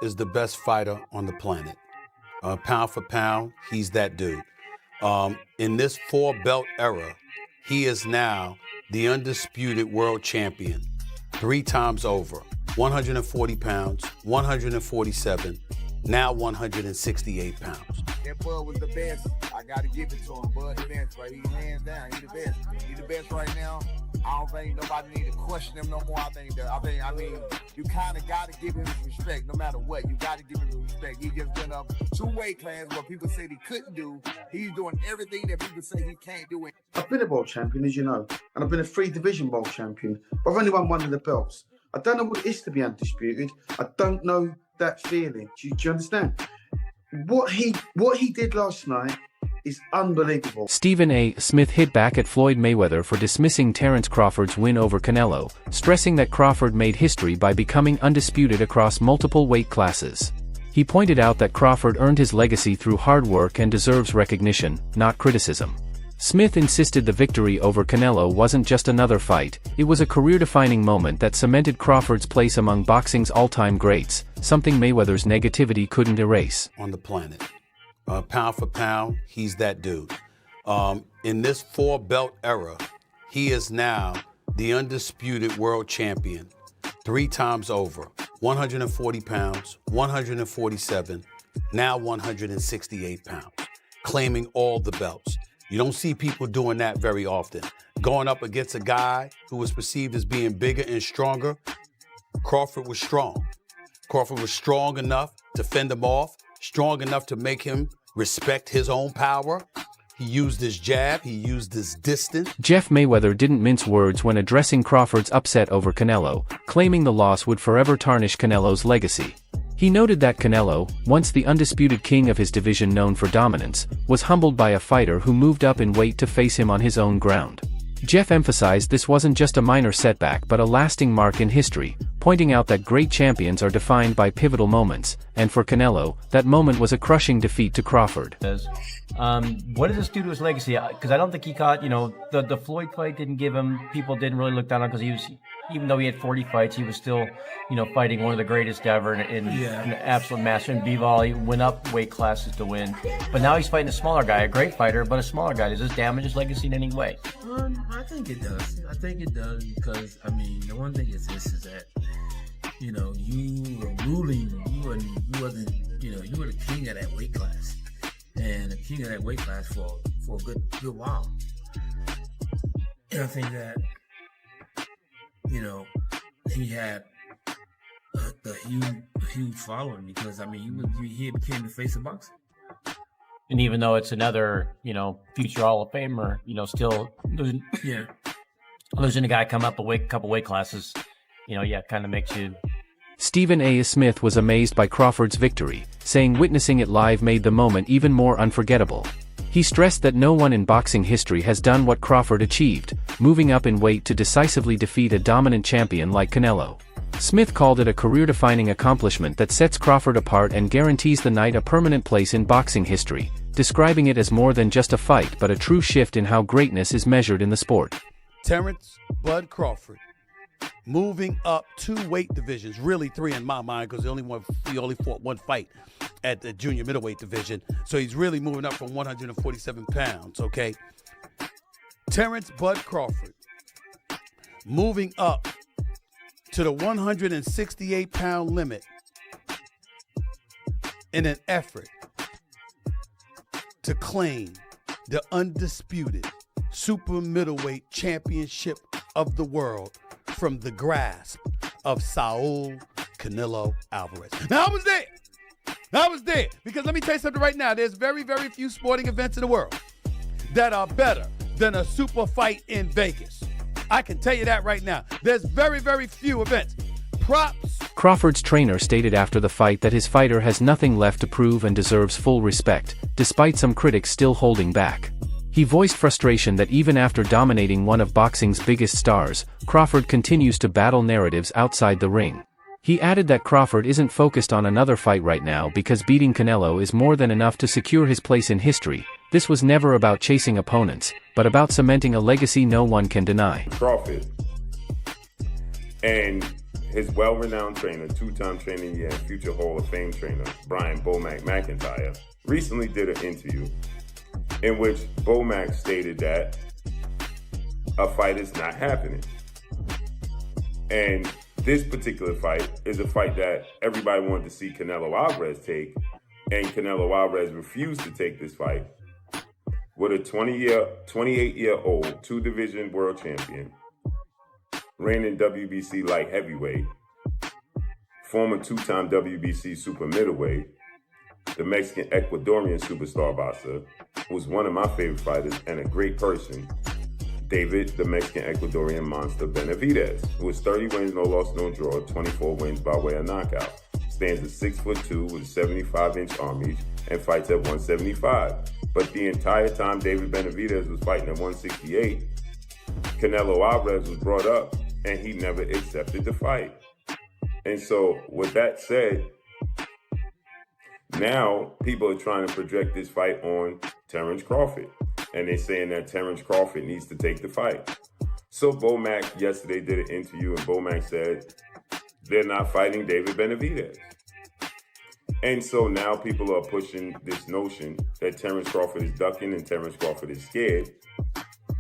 is the best fighter on the planet. Pound for pound, he's that dude. In this 4-belt era, he is now the undisputed world champion 3 times over. 140 pounds, 147, now 168 pounds. That Bud was the best. I gotta give it to him. Bud the best, right? He hands down. He the best. He the best right now. I don't think nobody need to question him no more. I mean, you kind of gotta give him his respect, no matter what. You gotta give him his respect. He just went up 2 weight classes. What people said he couldn't do, he's doing everything that people say he can't do. I've been a world champion, as you know, and I've been a 3-division world champion. But I've only won one of the belts. I don't know what it is to be undisputed. I don't know that feeling. Do you understand? What he did last night is unbelievable. Stephen A. Smith hit back at Floyd Mayweather for dismissing Terence Crawford's win over Canelo, stressing that Crawford made history by becoming undisputed across multiple weight classes. He pointed out that Crawford earned his legacy through hard work and deserves recognition, not criticism. Smith insisted the victory over Canelo wasn't just another fight, it was a career-defining moment that cemented Crawford's place among boxing's all-time greats, something Mayweather's negativity couldn't erase. On the planet. Pound for pound, he's that dude. In this 4-belt era, he is now the undisputed world champion 3 times over. 140 pounds, 147, now 168 pounds, claiming all the belts. You don't see people doing that very often. Going up against a guy who was perceived as being bigger and stronger, Crawford was strong. Crawford was strong enough to fend him off, strong enough to make him respect his own power. He used his jab, he used his distance. Jeff Mayweather didn't mince words when addressing Crawford's upset over Canelo, claiming the loss would forever tarnish Canelo's legacy. He noted that Canelo, once the undisputed king of his division known for dominance, was humbled by a fighter who moved up in weight to face him on his own ground. Jeff emphasized this wasn't just a minor setback but a lasting mark in history, pointing out that great champions are defined by pivotal moments, and for Canelo, that moment was a crushing defeat to Crawford. What does this do to his legacy? Because I don't think he caught, the Floyd fight didn't give him, people didn't really look down on, because even though he had 40 fights, he was still, fighting one of the greatest ever in an absolute master. In B-ball, he went up weight classes to win. But now he's fighting a smaller guy, a great fighter, but a smaller guy. Does this damage his legacy in any way? I think it does. I think it does because, the one thing is this, is that, you were ruling, you were the king of that weight class. And the king of that weight class for a good while. And I think that, he had a huge following because, he became the face of boxing. And even though it's another, future Hall of Famer, still losing a guy come up a couple weight classes, kind of makes you. Stephen A. Smith was amazed by Crawford's victory, saying witnessing it live made the moment even more unforgettable. He stressed that no one in boxing history has done what Crawford achieved, moving up in weight to decisively defeat a dominant champion like Canelo. Smith called it a career-defining accomplishment that sets Crawford apart and guarantees the night a permanent place in boxing history, describing it as more than just a fight but a true shift in how greatness is measured in the sport. Terence Bud Crawford, moving up 2 weight divisions, really 3 in my mind, because he only fought 1 fight at the junior middleweight division. So he's really moving up from 147 pounds, okay? Terence Bud Crawford, moving up to the 168-pound limit in an effort to claim the undisputed super middleweight championship of the world from the grasp of Saul Canelo Alvarez. Now, I was there. Because let me tell you something right now. There's very, very few sporting events in the world that are better than a super fight in Vegas. I can tell you that right now. There's very, very few events. Props. Crawford's trainer stated after the fight that his fighter has nothing left to prove and deserves full respect, despite some critics still holding back. He voiced frustration that even after dominating one of boxing's biggest stars, Crawford continues to battle narratives outside the ring. He added that Crawford isn't focused on another fight right now because beating Canelo is more than enough to secure his place in history. This was never about chasing opponents, but about cementing a legacy no one can deny. Crawford. And his well-renowned trainer, two-time trainer of the year and future Hall of Fame trainer, Brian Bomac McIntyre, recently did an interview in which Bomac stated that a fight is not happening. And this particular fight is a fight that everybody wanted to see Canelo Alvarez take, and Canelo Alvarez refused to take this fight with a 28-year-old two-division world champion, reigning WBC light heavyweight, former two-time WBC super middleweight, the Mexican Ecuadorian superstar boxer, who's one of my favorite fighters and a great person, David, the Mexican Ecuadorian monster Benavidez, who has 30 wins, no loss, no draw, 24 wins by way of knockout. Stands at 6'2" with a 75-inch arm reach and fights at 175. But the entire time David Benavidez was fighting at 168, Canelo Alvarez was brought up and he never accepted the fight. And so with that said, now people are trying to project this fight on Terence Crawford. And they're saying that Terence Crawford needs to take the fight. So Bomac yesterday did an interview and Bomac said they're not fighting David Benavidez. And so now people are pushing this notion that Terence Crawford is ducking and Terence Crawford is scared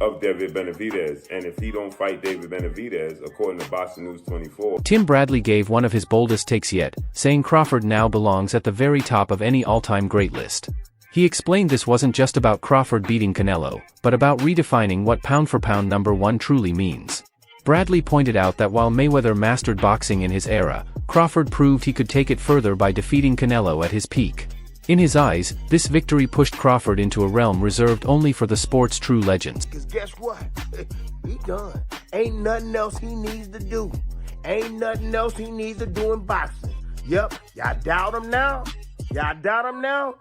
of David Benavidez. And if he don't fight David Benavidez, according to Boxing News 24... Tim Bradley gave one of his boldest takes yet, saying Crawford now belongs at the very top of any all-time great list. He explained this wasn't just about Crawford beating Canelo, but about redefining what pound-for-pound #1 truly means. Bradley pointed out that while Mayweather mastered boxing in his era, Crawford proved he could take it further by defeating Canelo at his peak. In his eyes, this victory pushed Crawford into a realm reserved only for the sport's true legends. Cause guess what? He done. Ain't nothing else he needs to do. Ain't nothing else he needs to do in boxing. Yep, y'all doubt him now? Y'all doubt him now?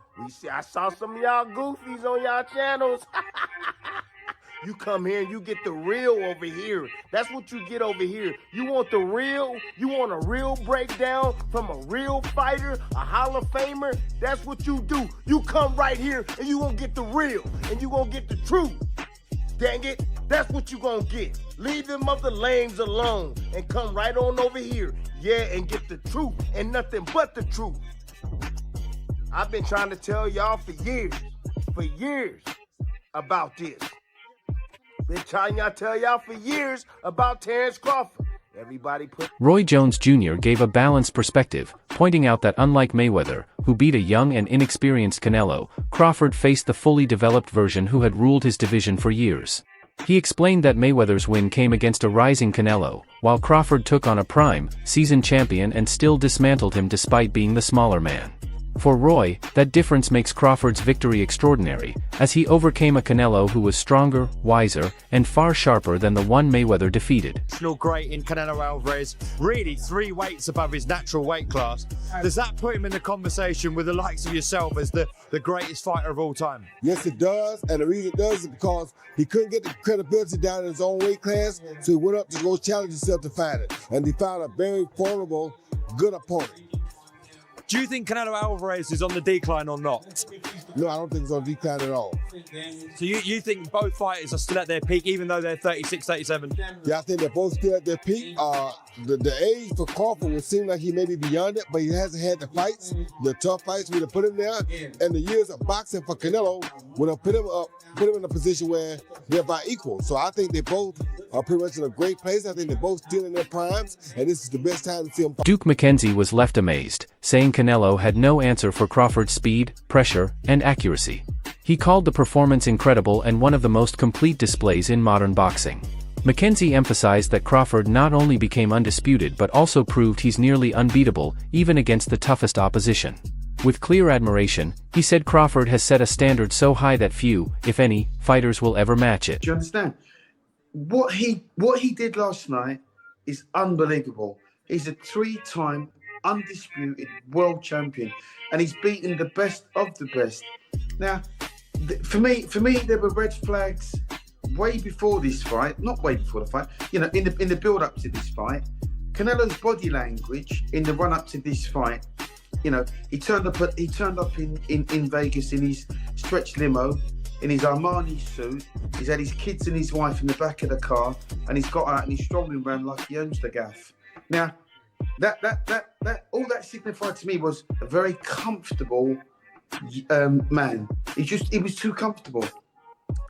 I saw some of y'all goofies on y'all channels. You come here and you get the real over here. That's what you get over here. You want the real? You want a real breakdown from a real fighter, a Hall of Famer? That's what you do. You come right here and you gonna get the real and you gonna get the truth. Dang it, that's what you gonna get. Leave them other lames alone and come right on over here. Yeah, and get the truth and nothing but the truth. I've been trying to tell y'all for years about this. Been trying to tell y'all for years about Terence Crawford. Everybody put... Roy Jones Jr. gave a balanced perspective, pointing out that unlike Mayweather, who beat a young and inexperienced Canelo, Crawford faced the fully developed version who had ruled his division for years. He explained that Mayweather's win came against a rising Canelo, while Crawford took on a prime, seasoned champion and still dismantled him despite being the smaller man. For Roy, that difference makes Crawford's victory extraordinary, as he overcame a Canelo who was stronger, wiser, and far sharper than the one Mayweather defeated. Great in Canelo Alvarez, really 3 weights above his natural weight class. Does that put him in the conversation with the likes of yourself as the greatest fighter of all time? Yes, it does, and the reason it does is because he couldn't get the credibility down in his own weight class, so he went up to go challenge himself to fight it, and he found a very formidable, good opponent. Do you think Canelo Alvarez is on the decline or not? No, I don't think he's on the decline at all. So you think both fighters are still at their peak, even though they're 36, 37? Yeah, I think they're both still at their peak. The age for Crawford would seem like he may be beyond it, but he hasn't had the fights, the tough fights would have put him there. And the years of boxing for Canelo would have put him in a position where they're about equal. So I think they both are pretty much in a great place. I think they're both still in their primes, and this is the best time to see them fight. Duke McKenzie was left amazed, saying Canelo had no answer for Crawford's speed, pressure, and accuracy. He called the performance incredible and one of the most complete displays in modern boxing. McKenzie emphasized that Crawford not only became undisputed but also proved he's nearly unbeatable, even against the toughest opposition. With clear admiration, he said Crawford has set a standard so high that few, if any, fighters will ever match it. Do you understand? What he did last night is unbelievable. He's a 3-time undisputed world champion, and he's beaten the best of the best. Now, for me, there were red flags way before this fight, not way before the fight. You know, in the build-up to this fight, Canelo's body language in the run-up to this fight. You know, he turned up in Vegas in his stretch limo, in his Armani suit. He's had his kids and his wife in the back of the car, and he's got out and he's strolling around like he owns the gaff. Now, All that signified to me was a very comfortable man. He was too comfortable.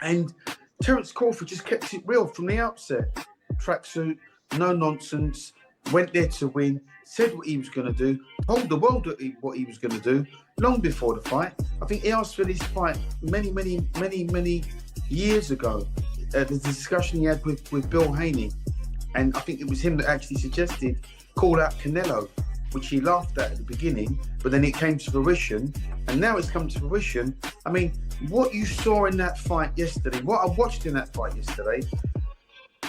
And Terence Crawford just kept it real from the outset. Tracksuit, no nonsense, went there to win, said what he was going to do, told the world what he was going to do long before the fight. I think he asked for this fight many years ago. There's a discussion he had with Bill Haney, and I think it was him that actually suggested call out Canelo, which he laughed at the beginning, but then it came to fruition, and now it's come to fruition. I mean, what you saw in that fight yesterday, what I watched in that fight yesterday,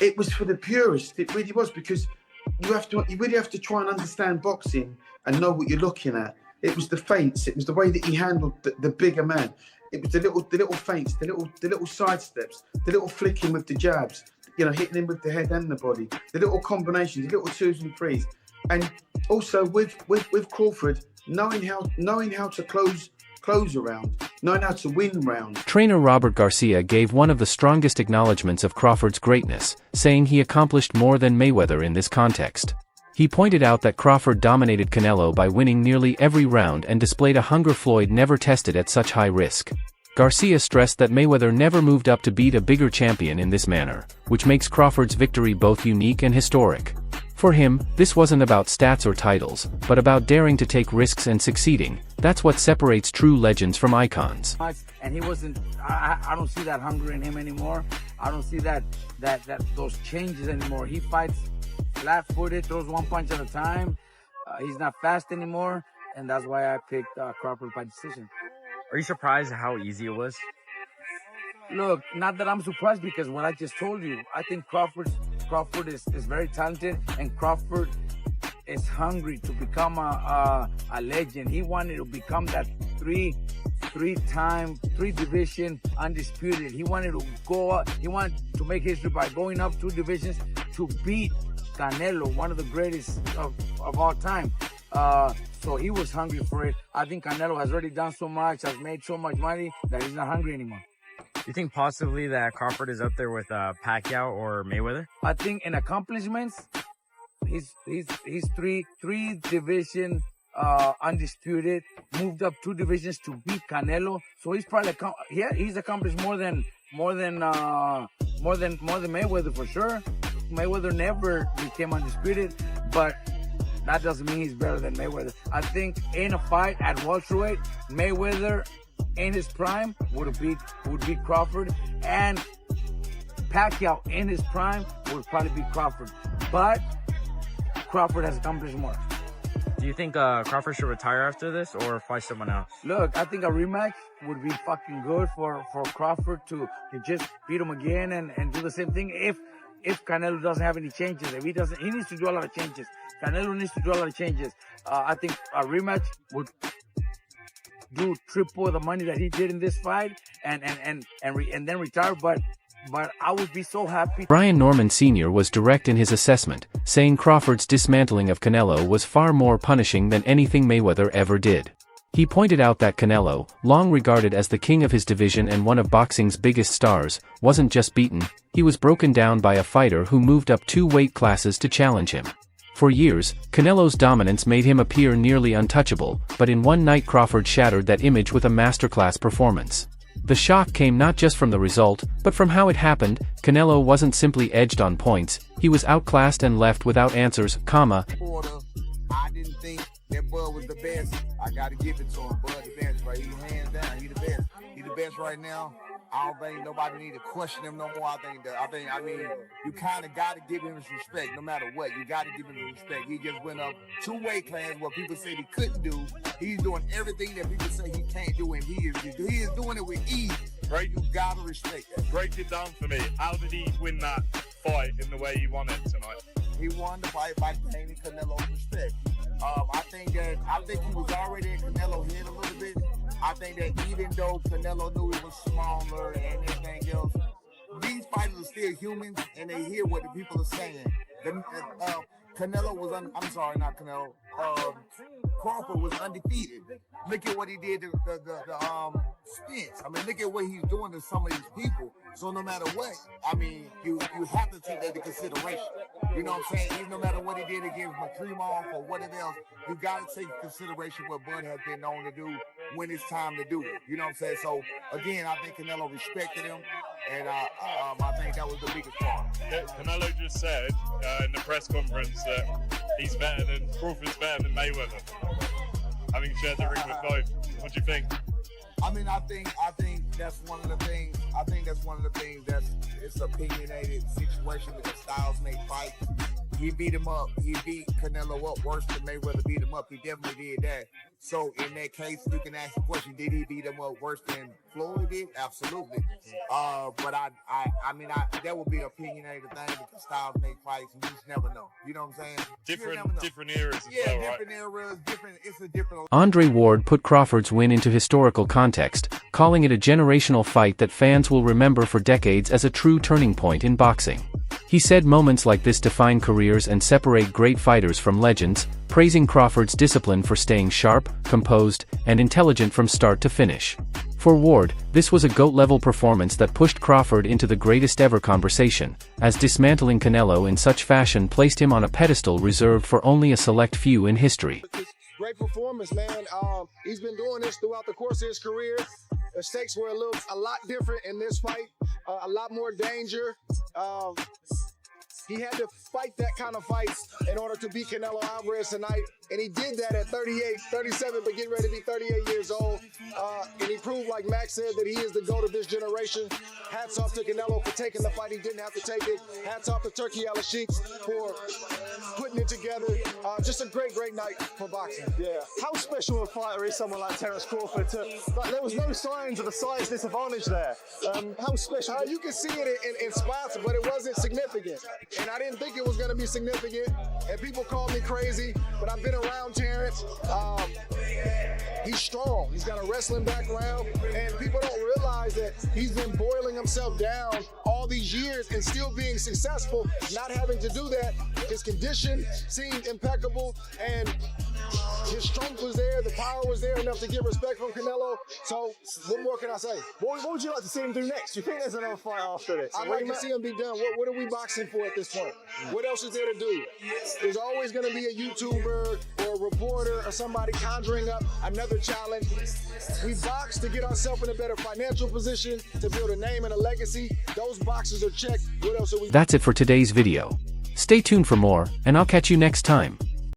it was for the purists. It really was, because you really have to try and understand boxing and know what you're looking at. It was the feints. It was the way that he handled the bigger man. It was the little feints, the little side steps, the little flicking with the jabs, hitting him with the head and the body, the little combinations, the little 2s and 3s. And also with Crawford, knowing how to close a round, knowing how to win rounds. Trainer Robert Garcia gave one of the strongest acknowledgments of Crawford's greatness, saying he accomplished more than Mayweather in this context. He pointed out that Crawford dominated Canelo by winning nearly every round and displayed a hunger Floyd never tested at such high risk. Garcia stressed that Mayweather never moved up to beat a bigger champion in this manner, which makes Crawford's victory both unique and historic. For him, this wasn't about stats or titles, but about daring to take risks and succeeding. That's what separates true legends from icons. And he wasn't, I don't see that hunger in him anymore. I don't see those changes anymore. He fights flat-footed, throws one punch at a time. He's not fast anymore, and that's why I picked Crawford by decision. Are you surprised at how easy it was? Look, not that I'm surprised, because what I just told you, I think Crawford is very talented, and Crawford is hungry to become a legend. He wanted to become that three-division undisputed. He wanted to go up, he wanted to make history by going up 2 divisions to beat Canelo, one of the greatest of all time. So he was hungry for it. I think Canelo has already done so much, has made so much money, that he's not hungry anymore. You think possibly that Crawford is up there with Pacquiao or Mayweather? I think in accomplishments, he's three-division undisputed, moved up 2 divisions to beat Canelo. So he's probably he's accomplished more than Mayweather for sure. Mayweather never became undisputed, but that doesn't mean he's better than Mayweather. I think in a fight at welterweight, Mayweather in his prime would beat Crawford, and Pacquiao in his prime would probably beat Crawford. But Crawford has accomplished more. Do you think Crawford should retire after this or fight someone else? Look, I think a rematch would be fucking good for Crawford to just beat him again and do the same thing. If Canelo doesn't have any changes, he needs to do a lot of changes. Canelo needs to do a lot of changes. I think a rematch would do triple the money that he did in this fight and then retire. But I would be so happy. Brian Norman Sr. was direct in his assessment, saying Crawford's dismantling of Canelo was far more punishing than anything Mayweather ever did. He pointed out that Canelo, long regarded as the king of his division and one of boxing's biggest stars, wasn't just beaten, he was broken down by a fighter who moved up 2 weight classes to challenge him. For years, Canelo's dominance made him appear nearly untouchable, but in one night Crawford shattered that image with a masterclass performance. The shock came not just from the result, but from how it happened. Canelo wasn't simply edged on points, he was outclassed and left without answers, I didn't think that Bud was the best. I gotta give it to him. Bud the best, right? He hands down. He the best. He the best right now. I don't think nobody need to question him no more. I mean, you kind of got to give him his respect no matter what. You got to give him his respect. He just went up 2 weight classes what people said he couldn't do. He's doing everything that people say he can't do, and he is doing it with ease. Right? You got to respect that. Break it down for me. How did he win that fight in the way he won it tonight? He won the fight by gaining Canelo's respect. I think he was already in Canelo's head a little bit. I think that even though Canelo knew he was smaller and everything else, these fighters are still humans and they hear what the people are saying. Canelo was, I'm sorry, not Canelo. Crawford was undefeated. Look at what he did to the Spence. I mean, look at what he's doing to some of these people. So no matter what, I mean, you have to take that into consideration. You know what I'm saying? Even no matter what he did against Makrimov or whatever else, you got to take into consideration what Bud has been known to do when it's time to do it. You know what I'm saying? So again, I think Canelo respected him, and I think that was the biggest part. Canelo just said in the press conference that Crawford's better than Mayweather, having shared the ring with both. What do you think? I mean, I think that's one of the things. I think that's one of the things it's an opinionated situation with the styles make fight. He beat him up. He beat Canelo up worse than Mayweather beat him up. He definitely did that. So in that case, you can ask the question: did he beat him up worse than Floyd did? Absolutely. But I mean, that would be an opinionated thing because styles make fights, and you just never know. You know what I'm saying? Different eras as yeah, well, different right? eras, different. It's a different. Andre Ward put Crawford's win into historical context, calling it a generational fight that fans will remember for decades as a true turning point in boxing. He said moments like this define careers and separate great fighters from legends, praising Crawford's discipline for staying sharp, composed, and intelligent from start to finish. For Ward, this was a GOAT-level performance that pushed Crawford into the greatest ever conversation, as dismantling Canelo in such fashion placed him on a pedestal reserved for only a select few in history. Great performance, man. He's been doing this throughout the course of his career. The stakes were a lot different in this fight, a lot more danger. He had to fight that kind of fight in order to beat Canelo Alvarez tonight, and he did that at 37, but getting ready to be 38 years old. And he proved, like Max said, that he is the GOAT of this generation. Hats off to Canelo for taking the fight. He didn't have to take it. Hats off to Turkey Al-Sheiks for putting it together. Just a great night for boxing. Yeah. How special a fighter is someone like Terence Crawford? There was no signs of a size disadvantage there. How special? You can see it in spots, but it wasn't significant. And I didn't think it was going to be significant. And people call me crazy, but I've been around Terence. He's strong. He's got a wrestling background, and people don't realize that he's been boiling himself down all these years and still being successful, not having to do that. His condition seemed impeccable, and his strength was there, the power was there enough to get respect from Canelo. So what more can I say? What would you like to see him do next? Do you think there's another fight after this? I'd like to see him be done. What are we boxing for at this point? What else is there to do? There's always going to be a YouTuber or a reporter or somebody conjuring up another challenge. We box to get ourselves in a better financial position, to build a name and a legacy. Those boxes are checked. What else are we? That's it for today's video. Stay tuned for more, and I'll catch you next time.